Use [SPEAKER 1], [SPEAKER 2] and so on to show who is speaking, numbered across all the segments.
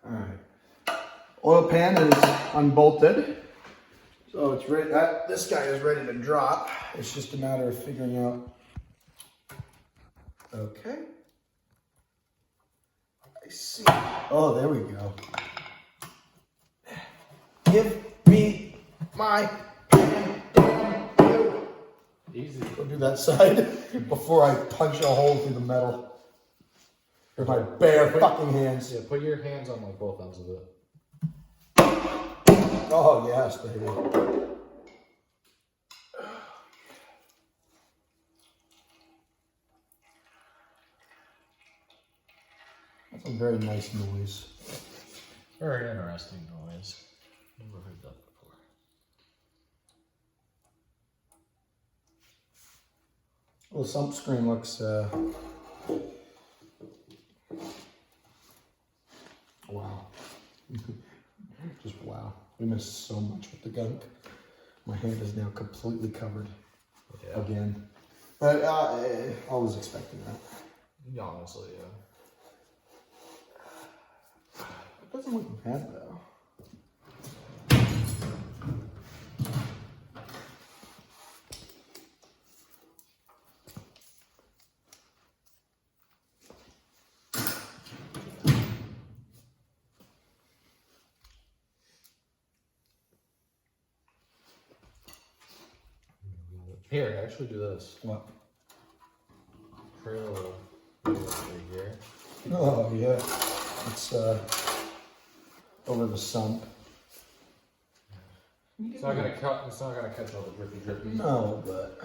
[SPEAKER 1] Alright. Oil pan is unbolted. So it's ready. This guy is ready to drop. It's just a matter of figuring out. Okay. I see. Oh, there we go. Give me my pan.
[SPEAKER 2] Easy.
[SPEAKER 1] Go do that side before I punch a hole through the metal. With my bare fucking hands.
[SPEAKER 2] Yeah, put your hands on like both ends of it.
[SPEAKER 1] Oh, yes, baby. That's a very nice noise.
[SPEAKER 2] Very interesting noise. Never heard that before.
[SPEAKER 1] Well, the sump screen looks, wow. Just wow. We missed so much with the gunk. My hand is now completely covered again. But I was expecting that.
[SPEAKER 2] Yeah, honestly, yeah.
[SPEAKER 1] It doesn't look bad though.
[SPEAKER 2] Here, actually do this.
[SPEAKER 1] What?
[SPEAKER 2] Pray a little right here.
[SPEAKER 1] Oh yeah. It's over the sump.
[SPEAKER 2] It's not gonna cut. It's not gonna catch all the drippy.
[SPEAKER 1] No, but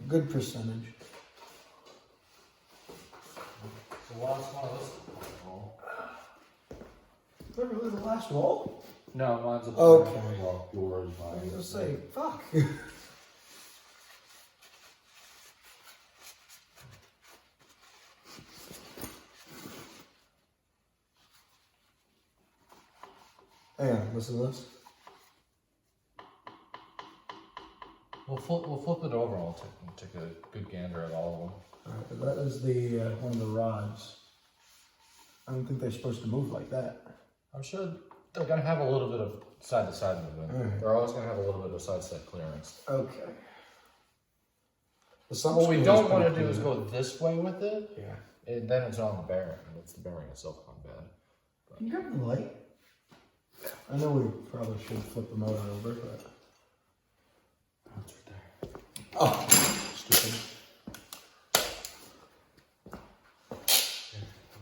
[SPEAKER 1] good percentage.
[SPEAKER 2] So last one of this.
[SPEAKER 1] Is that really the last roll?
[SPEAKER 2] No, mine's a
[SPEAKER 1] Okay.
[SPEAKER 2] Well, yours,
[SPEAKER 1] I was
[SPEAKER 2] mine.
[SPEAKER 1] gonna say, fuck. Hang on, listen to this.
[SPEAKER 2] We'll flip it over. I'll take a good gander at all of them.
[SPEAKER 1] Alright, that is the one of the rods. I don't think they're supposed to move like that.
[SPEAKER 2] I'm sure they're gonna have a little bit of side to side movement.
[SPEAKER 1] Alright.
[SPEAKER 2] They're always gonna have a little bit of side step clearance.
[SPEAKER 1] Okay.
[SPEAKER 2] What we don't want to do is go this way with it,
[SPEAKER 1] Yeah.
[SPEAKER 2] and then it's on the bearing. It's the bearing itself gone bad.
[SPEAKER 1] Can you grab the light? I know we probably should flip the motor over, but.
[SPEAKER 2] Oh, it's right there.
[SPEAKER 1] Oh, stupid.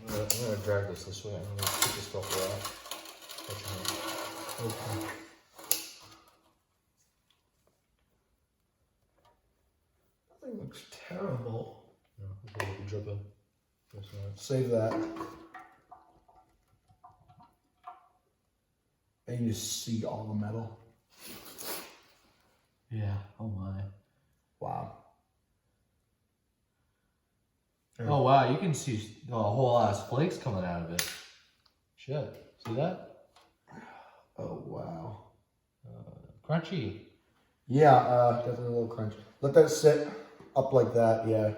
[SPEAKER 2] I'm gonna drag this way. I'm gonna keep this stuff out.
[SPEAKER 1] Okay. That thing looks terrible.
[SPEAKER 2] Yeah, it's a little dripping.
[SPEAKER 1] Save that. And you just see all the metal.
[SPEAKER 2] Yeah. Oh my.
[SPEAKER 1] Wow.
[SPEAKER 2] Oh wow, you can see a whole ass flakes coming out of it. Shit. See that?
[SPEAKER 1] Oh wow.
[SPEAKER 2] Crunchy.
[SPEAKER 1] Yeah, definitely a little crunch. Let that sit up like that, yeah.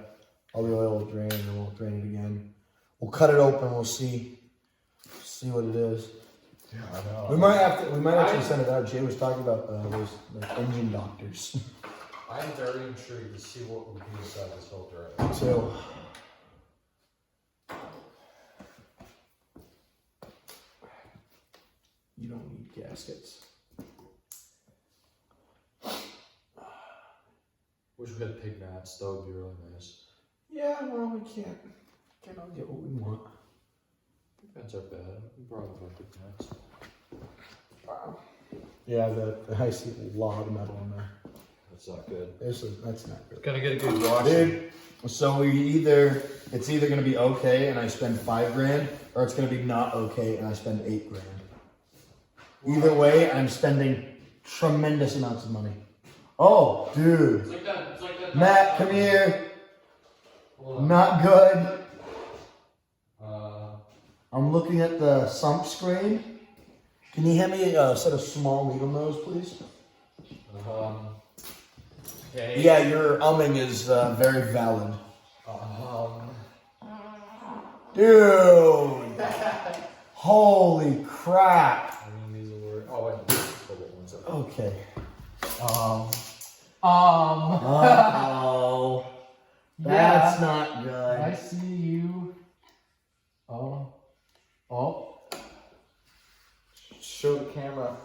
[SPEAKER 1] All the oil will drain and we'll drain it again. We'll cut it open, we'll see what it is.
[SPEAKER 2] Yeah, I know.
[SPEAKER 1] We might actually send it out. Jay was talking about those like engine doctors.
[SPEAKER 2] I'm very intrigued to see what would be inside this filter.
[SPEAKER 1] So you don't need gaskets.
[SPEAKER 2] Wish we had pig mats. That would be really nice.
[SPEAKER 1] Yeah, well, we can't all get what we want.
[SPEAKER 2] Pig mats are bad. We brought them pig mats.
[SPEAKER 1] Wow. Yeah, I see a lot of metal in there.
[SPEAKER 2] That's not good.
[SPEAKER 1] That's not good.
[SPEAKER 2] Gotta get a good wash.
[SPEAKER 1] Dude, so it's either gonna be okay and I spend $5,000, or it's gonna be not okay and I spend $8,000. Either way, I'm spending tremendous amounts of money. Oh, dude.
[SPEAKER 2] It's like that.
[SPEAKER 1] Matt, come here. Not good. I'm looking at the sump screen. Can you hand me a set of small needle nose, please?
[SPEAKER 2] Okay.
[SPEAKER 1] Yeah, your umming is very valid. Dude! Holy crap.
[SPEAKER 2] I mean, these are oh, I need to pull it one second.
[SPEAKER 1] Okay. Uh-oh. That's not good.
[SPEAKER 2] I see you. Oh. Show the camera.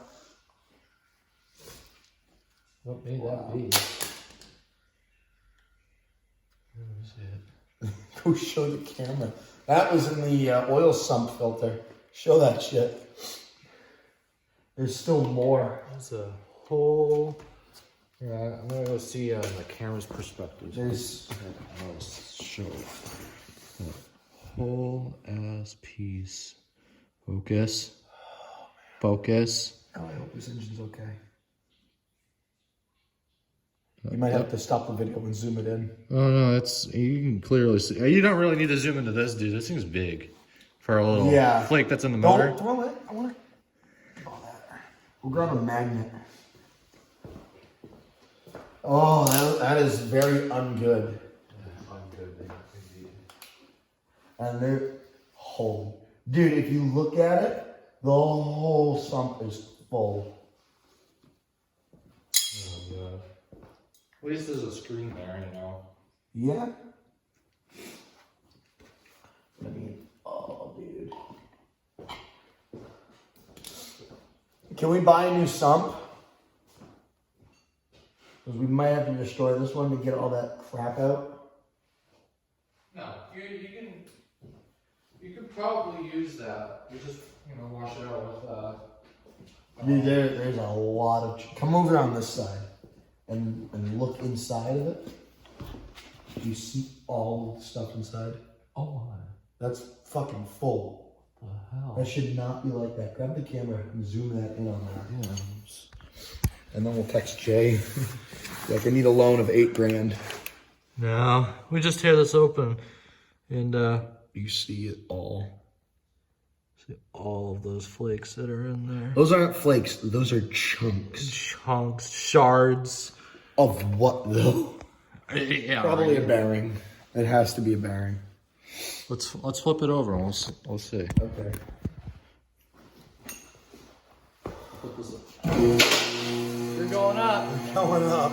[SPEAKER 2] What may that be? Let me see it.
[SPEAKER 1] Go show the camera. That was in the oil sump filter. Show that shit. There's still more.
[SPEAKER 2] That's a whole. Yeah, I'm gonna go see the camera's perspective.
[SPEAKER 1] There's
[SPEAKER 2] I'll show it. Whole ass piece. Focus. Focus.
[SPEAKER 1] Oh, I hope this engine's okay. You might have to stop the video and zoom it in.
[SPEAKER 2] Oh no, it's you can clearly see. You don't really need to zoom into this, dude. This thing's big for a little flake that's in the motor.
[SPEAKER 1] Don't throw it. I want to. Oh, that. We'll grab a magnet. Oh, that is very ungood. And they're whole. Dude, if you look at it, the whole sump is full.
[SPEAKER 2] Oh god. At least there's a screen there, you know.
[SPEAKER 1] Yeah. I mean, oh, dude. Can we buy a new sump? Because we might have to destroy this one to get all that crap out.
[SPEAKER 2] No, you can probably use that. You just wash it out with
[SPEAKER 1] Dude, there's a lot of. Come over on this side and look inside of it. Do you see all the stuff inside?
[SPEAKER 2] Oh my.
[SPEAKER 1] That's fucking full.
[SPEAKER 2] What the hell?
[SPEAKER 1] That should not be like that. Grab the camera and zoom that in on that.
[SPEAKER 2] Yeah.
[SPEAKER 1] And then we'll text Jay. Like, I need a loan of $8,000.
[SPEAKER 2] No, we just tear this open and
[SPEAKER 1] You see it all.
[SPEAKER 2] see all of those flakes that are in there.
[SPEAKER 1] Those aren't flakes. Those are chunks.
[SPEAKER 2] Chunks, shards.
[SPEAKER 1] Of what, though?
[SPEAKER 2] Yeah,
[SPEAKER 1] Probably a bearing. It has to be a bearing.
[SPEAKER 2] Let's flip it over and we'll see.
[SPEAKER 1] Okay.
[SPEAKER 2] You're going up.
[SPEAKER 1] Going up.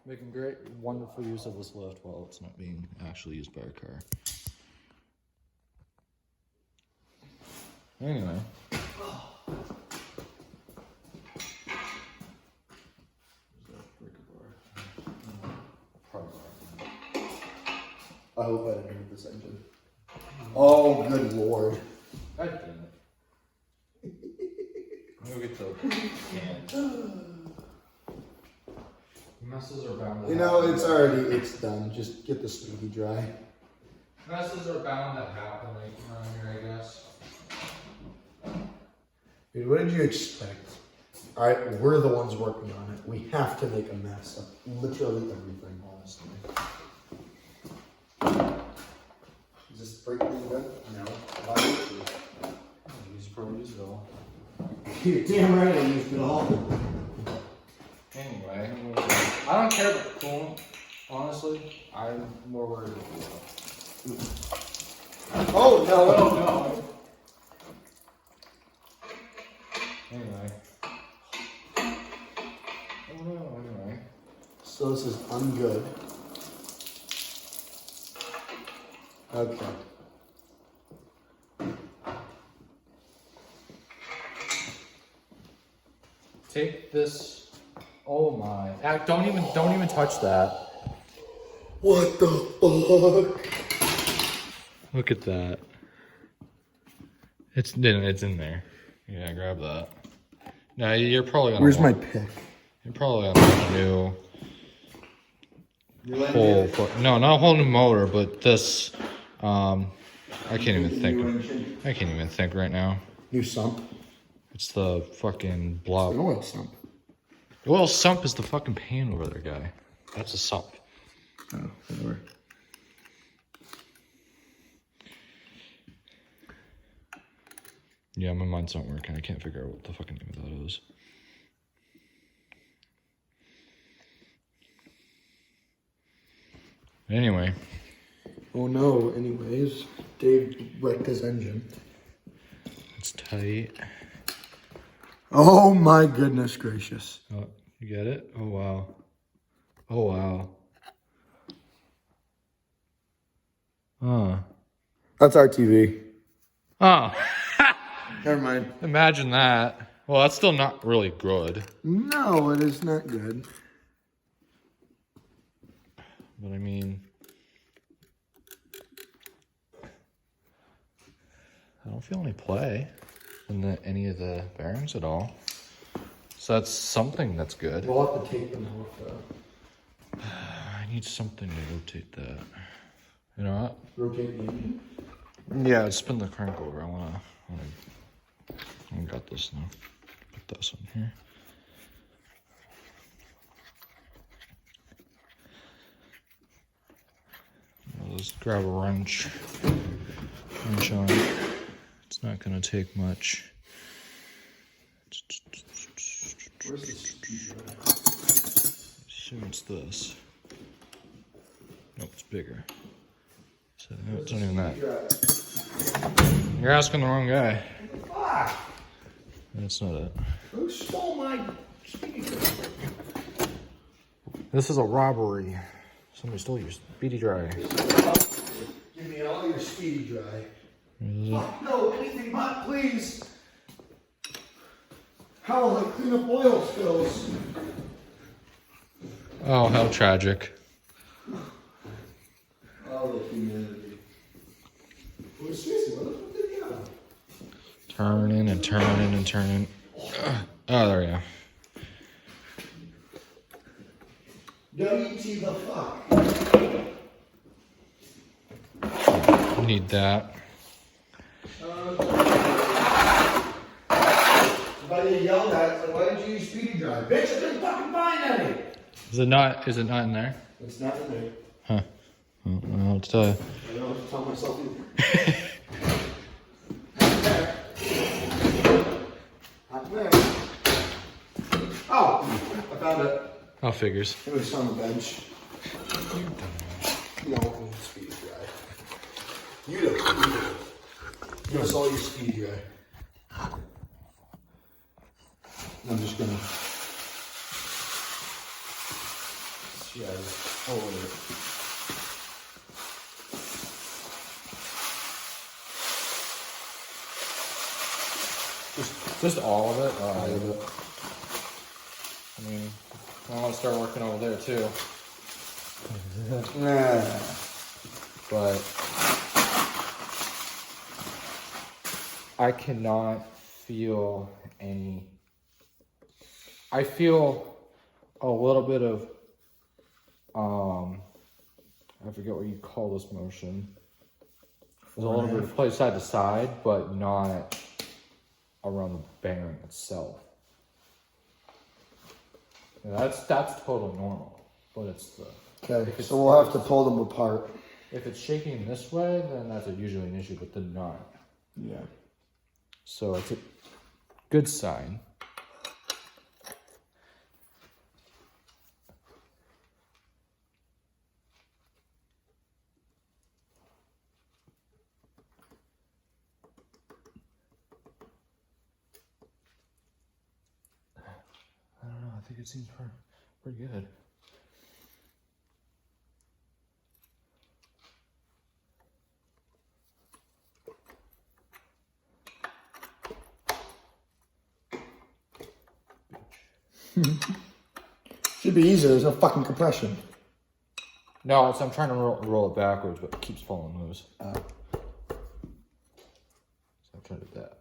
[SPEAKER 2] Making great, wonderful use of this lift while it's not being actually used by a car. Anyway.
[SPEAKER 1] I hope I didn't hit this engine. Oh, good lord.
[SPEAKER 2] I didn't. I'm gonna get the can. Messes are bound to
[SPEAKER 1] You know, it's done. Just get the speedy dry.
[SPEAKER 2] Messes are bound to happen around here, I guess.
[SPEAKER 1] Dude, what did you expect? Alright, we're the ones working on it. We have to make a mess of literally everything, honestly. Is this breaking good? No.
[SPEAKER 2] Use it all.
[SPEAKER 1] You're damn right I used it all.
[SPEAKER 2] Anyway, I don't care about the coolant, honestly. I'm more worried about the oil.
[SPEAKER 1] Oh, no.
[SPEAKER 2] Oh, no. Anyway. Oh, no, anyway.
[SPEAKER 1] So this is ungood. Okay.
[SPEAKER 2] Take this. Oh my. Don't even touch that.
[SPEAKER 1] What the fuck?
[SPEAKER 2] Look at that. It's in there. Yeah, grab that. Now you're probably gonna.
[SPEAKER 1] Where's my pick?
[SPEAKER 2] You're probably on a new whole. No, not a whole new motor, but this. I can't even think. I can't even think right now.
[SPEAKER 1] New sump.
[SPEAKER 2] It's the fucking blob.
[SPEAKER 1] An oil sump.
[SPEAKER 2] The oil sump is the fucking pan over there, guy. That's a sump.
[SPEAKER 1] Oh, whatever.
[SPEAKER 2] Yeah, my mind's not working. I can't figure out what the fucking name of that is. Anyway.
[SPEAKER 1] Oh no, anyways. Dave wrecked his engine.
[SPEAKER 2] It's tight.
[SPEAKER 1] Oh my goodness gracious.
[SPEAKER 2] Oh, you get it? Oh, wow. Oh, wow. Huh.
[SPEAKER 1] That's our TV.
[SPEAKER 2] Oh.
[SPEAKER 1] Never mind.
[SPEAKER 2] Imagine that. Well, that's still not really good.
[SPEAKER 1] No, it is not good.
[SPEAKER 2] But I mean, I don't feel any play in any of the bearings at all. So that's something that's good.
[SPEAKER 1] We'll have to take them off though.
[SPEAKER 2] I need something to rotate that. You know what?
[SPEAKER 1] Rotate the engine.
[SPEAKER 2] Yeah, spin the crank over. I got this now. Put this on here. I'll just grab a wrench on it. It's not gonna take much.
[SPEAKER 1] Where's the speed drive?
[SPEAKER 2] Assume it's this. Nope, it's bigger. So no, it's not even that. You're asking the wrong guy.
[SPEAKER 1] Fuck!
[SPEAKER 2] That's not it.
[SPEAKER 1] Who stole my speed drive?
[SPEAKER 2] This is a robbery. Somebody stole your speedy dry.
[SPEAKER 1] Give me all your speedy dry.
[SPEAKER 2] Is it?
[SPEAKER 1] Fuck no, anything but, please. How will I clean up oil spills?
[SPEAKER 2] Oh, how tragic.
[SPEAKER 1] Oh, the humidity. Well, seriously, what the fuck did you have?
[SPEAKER 2] Turning and turning and turning. Oh, there we go.
[SPEAKER 1] WT the fuck?
[SPEAKER 2] Need that.
[SPEAKER 1] If I get yelled at, it's like, why did you use speedy dry? Bitch, I didn't fucking find any!
[SPEAKER 2] Is it not in there?
[SPEAKER 1] It's not in there.
[SPEAKER 2] Huh. Well, I don't know what to tell you.
[SPEAKER 1] I don't know what to tell myself either. Not there. Oh, I found it.
[SPEAKER 2] Oh, figures.
[SPEAKER 1] It was on the bench. No, speed dry. You do. You saw your speed dry. I'm just gonna. Yeah, hold it.
[SPEAKER 2] Just all of it?
[SPEAKER 1] All of it.
[SPEAKER 2] I mean, I want to start working over there too.
[SPEAKER 1] Nah.
[SPEAKER 2] But I cannot feel any. I feel a little bit of, I forget what you call this motion. There's a little bit of play side to side, but not around the bearing itself. And that's totally normal, but it's the.
[SPEAKER 1] Okay, so we'll have to pull them apart.
[SPEAKER 2] If it's shaking this way, then that's usually an issue, but then not.
[SPEAKER 1] Yeah.
[SPEAKER 2] So it's a good sign. I don't know, I think it seems pretty good.
[SPEAKER 1] Should be easy, there's no fucking compression.
[SPEAKER 2] No, I'm trying to roll it backwards, but it keeps falling loose. So I'll try to do that.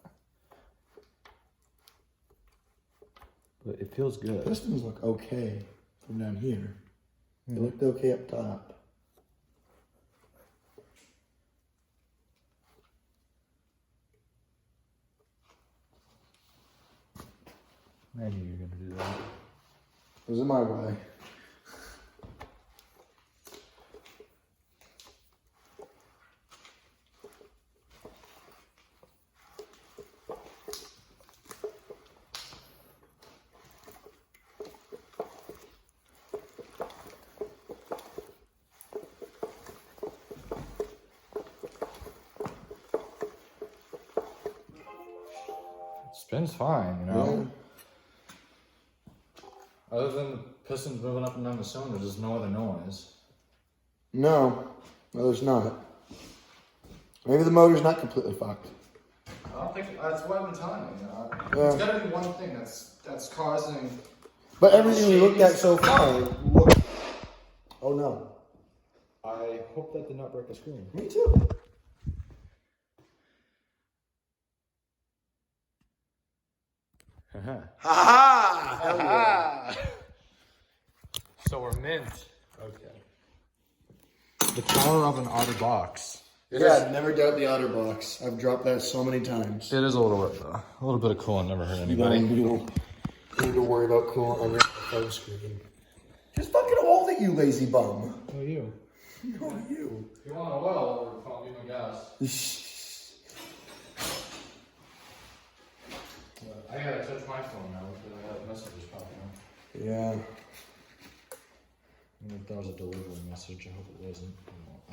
[SPEAKER 2] But it feels good.
[SPEAKER 1] Pistons look okay from down here. They looked okay up top.
[SPEAKER 2] I knew you were gonna do that.
[SPEAKER 1] Those are my way.
[SPEAKER 2] Spins fine, you know. Other than the pistons moving up and down the cylinder, there's no other noise.
[SPEAKER 1] No, there's not. Maybe the motor's not completely fucked.
[SPEAKER 2] I don't think that's what I've been telling you.
[SPEAKER 1] Yeah.
[SPEAKER 2] It's got to be one thing that's causing.
[SPEAKER 1] But everything we looked at so far, oh no.
[SPEAKER 2] I hope that did not break the screen.
[SPEAKER 1] Me too.
[SPEAKER 2] Ha
[SPEAKER 1] Ha
[SPEAKER 2] So we're mint. Okay. The power of an OtterBox.
[SPEAKER 1] Yeah, never doubt the OtterBox. I've dropped that so many times.
[SPEAKER 2] It is a little bit of coolant. Never hurt anybody.
[SPEAKER 1] You don't need to worry about coolant on your phone screen. Just fucking hold it, you lazy bum.
[SPEAKER 2] Who are you?
[SPEAKER 1] No, you.
[SPEAKER 2] If you want oil, I'll be my gas. I gotta touch my phone now because I got messages popping up.
[SPEAKER 1] Yeah.
[SPEAKER 2] I if that was a delivery message. I hope it wasn't.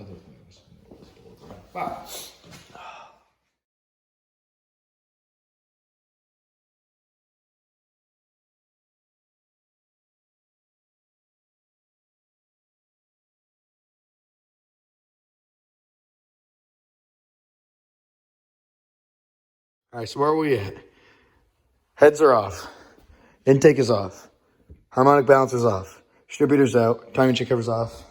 [SPEAKER 2] Other things. It was delivery. Wow.
[SPEAKER 1] All right, so where are we at? Heads are off. Intake is off. Harmonic balance is off. Distributor's out. Timing check cover's off.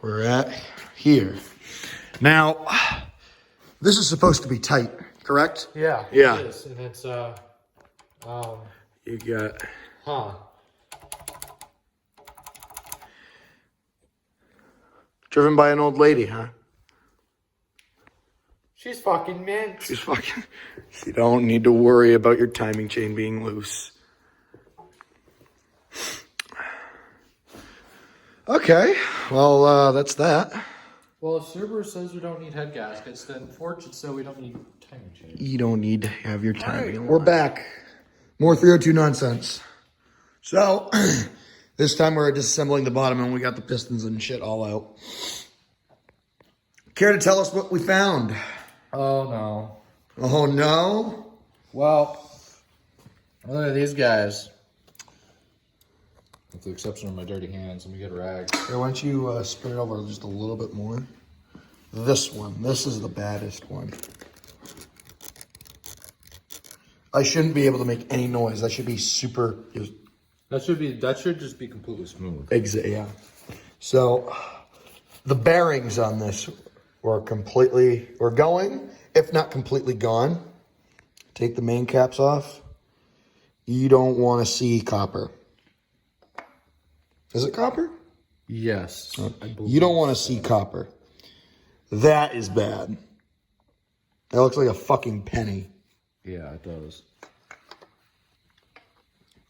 [SPEAKER 1] We're at here. Now, this is supposed to be tight, correct?
[SPEAKER 2] Yeah.
[SPEAKER 1] Yeah.
[SPEAKER 2] It is, and it's
[SPEAKER 1] You got... Driven by an old lady, huh?
[SPEAKER 2] She's fucking mint.
[SPEAKER 1] She's fucking... You don't need to worry about your timing chain being loose. Okay, well, that's that.
[SPEAKER 2] Well, if Subaru says we don't need head gaskets, then Ford should say we don't need timing chains.
[SPEAKER 1] You don't need to have your timing. We're back. More 302 nonsense. So, this time we're disassembling the bottom and we got the pistons and shit all out. Care to tell us what we found?
[SPEAKER 2] Oh, no.
[SPEAKER 1] Oh, no?
[SPEAKER 2] Well, look at these guys. With the exception of my dirty hands, let me get a rag.
[SPEAKER 1] Here, why don't you spin it over just a little bit more? This one. This is the baddest one. I shouldn't be able to make any noise. That should be super...
[SPEAKER 2] That should just be completely smooth.
[SPEAKER 1] Yeah. So, the bearings on this were going, if not completely gone. Take the main caps off. You don't want to see copper. Is it copper?
[SPEAKER 2] Yes.
[SPEAKER 1] You don't want to see copper. That is bad. That looks like a fucking penny.
[SPEAKER 2] Yeah, it does.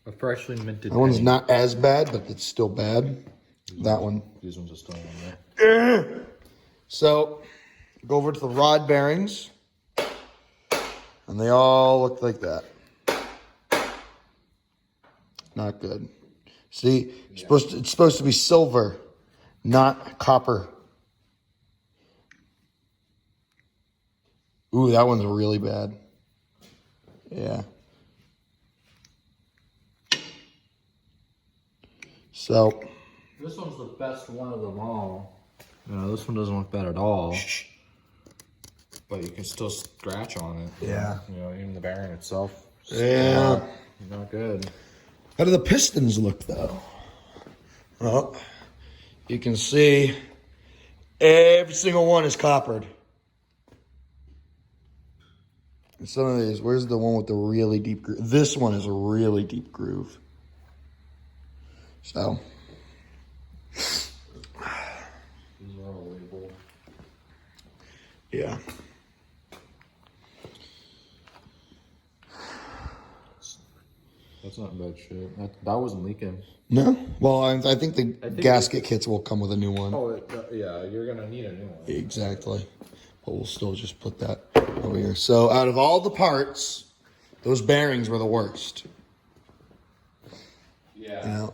[SPEAKER 2] A freshly minted
[SPEAKER 1] That one's
[SPEAKER 2] penny.
[SPEAKER 1] not as bad, but it's still bad. That one.
[SPEAKER 2] These ones are still on there.
[SPEAKER 1] So, go over to the rod bearings. And they all look like that. Not good. See, it's supposed to be silver, not copper. Ooh, that one's really bad. Yeah. So.
[SPEAKER 2] This one's the best one of them all. No, this one doesn't look bad at all. But you can still scratch on it.
[SPEAKER 1] Yeah.
[SPEAKER 2] You know, even the bearing itself.
[SPEAKER 1] Yeah.
[SPEAKER 2] Not good.
[SPEAKER 1] How do the pistons look, though? Well, you can see every single one is coppered. And some of these, where's the one with the really deep groove? This one is a really deep groove. So.
[SPEAKER 2] These are all labeled.
[SPEAKER 1] Yeah.
[SPEAKER 2] That's not bad shit. That wasn't leaking.
[SPEAKER 1] No? Well, I think the gasket kits will come with a new one.
[SPEAKER 2] Oh, yeah, you're going to need a new one.
[SPEAKER 1] Exactly. But we'll still just put that over here. So out of all the parts, those bearings were the worst.
[SPEAKER 2] Yeah.
[SPEAKER 1] You know,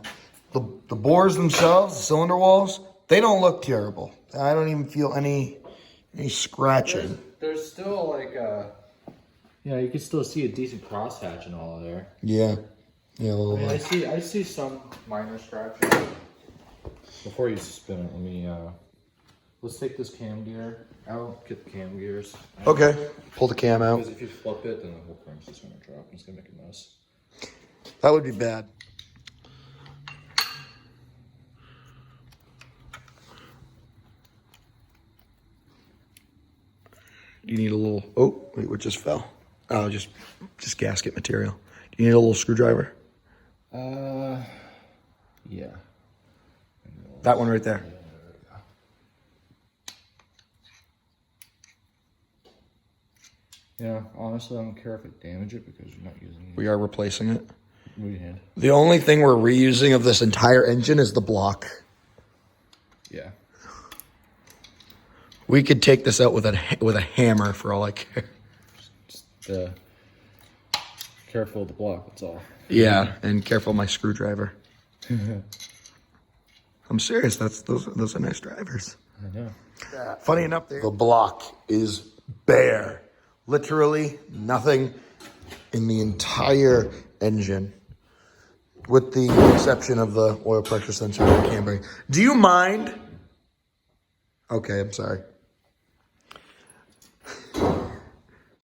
[SPEAKER 1] the bores themselves, the cylinder walls, they don't look terrible. I don't even feel any scratching.
[SPEAKER 2] There's still like Yeah, you can still see a decent crosshatch and all of there.
[SPEAKER 1] Yeah. Yeah.
[SPEAKER 2] I mean, I see some minor scratches. Before you spin it, let me let's take this cam gear out. Get the cam gears.
[SPEAKER 1] Okay. Pull the cam out.
[SPEAKER 2] Because if you flip it, then the whole crank's just gonna drop. It's gonna make a mess.
[SPEAKER 1] That would be bad. You need a little. Oh, wait, what just fell? Oh, just gasket material. Do you need a little screwdriver?
[SPEAKER 2] Yeah.
[SPEAKER 1] That one right there.
[SPEAKER 2] Yeah, honestly, I don't care if it damage it because you're not using it.
[SPEAKER 1] We are replacing it.
[SPEAKER 2] Move your hand.
[SPEAKER 1] The only thing we're reusing of this entire engine is the block.
[SPEAKER 2] Yeah.
[SPEAKER 1] We could take this out with a hammer for all I care.
[SPEAKER 2] Just careful of the block, that's all.
[SPEAKER 1] Yeah, and careful of my screwdriver. I'm serious. Those are nice drivers.
[SPEAKER 2] I know.
[SPEAKER 1] Funny enough, the block is bare. Literally nothing in the entire engine, with the exception of the oil pressure sensor and the cambering. Do you mind? Okay, I'm sorry.